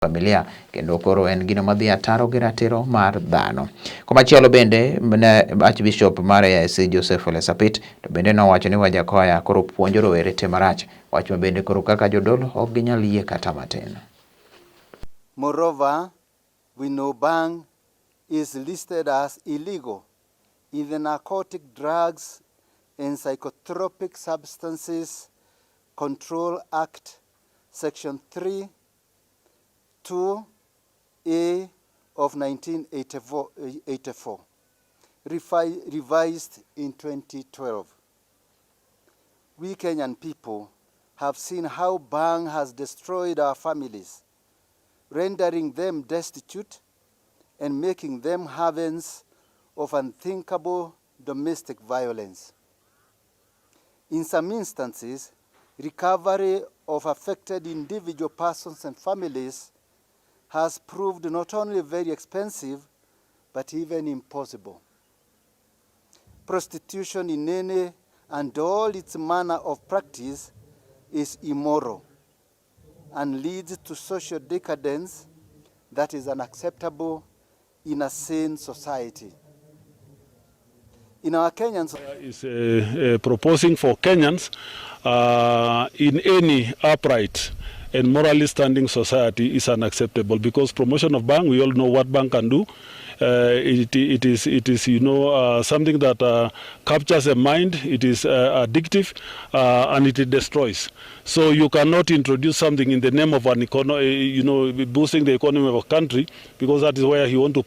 familia kendo koro en gino madhi ataro gi ratiro mar dhano. Komachielo bende Archbishop mar AIC Joseph Ole Sapit to bende nowacho ni Wajackoya koro puonjo rowere te marach, wach ma bende koro kaka jodolo ok ginyal yie kata matin. Moreover, we know bang is listed as illegal in the Narcotic Drugs and Psychotropic Substances Control Act, Section 3(2)(a) of 1984, revised in 2012. We Kenyan people have seen how bang has destroyed our families, rendering them destitute and making them havens of unthinkable domestic violence. In some instances, recovery of affected individual persons and families has proved not only very expensive, but even impossible. Prostitution in any and all its manner of practice is immoral and leads to social decadence that is unacceptable in a sane society. In our Kenyans is proposing for Kenyans in any upright and morally standing society is unacceptable, because promotion of bang, we all know what bang can do. It is something that captures a mind. It is addictive and it destroys. So you cannot introduce something in the name of an economy, boosting the economy of a country, because that is where you want to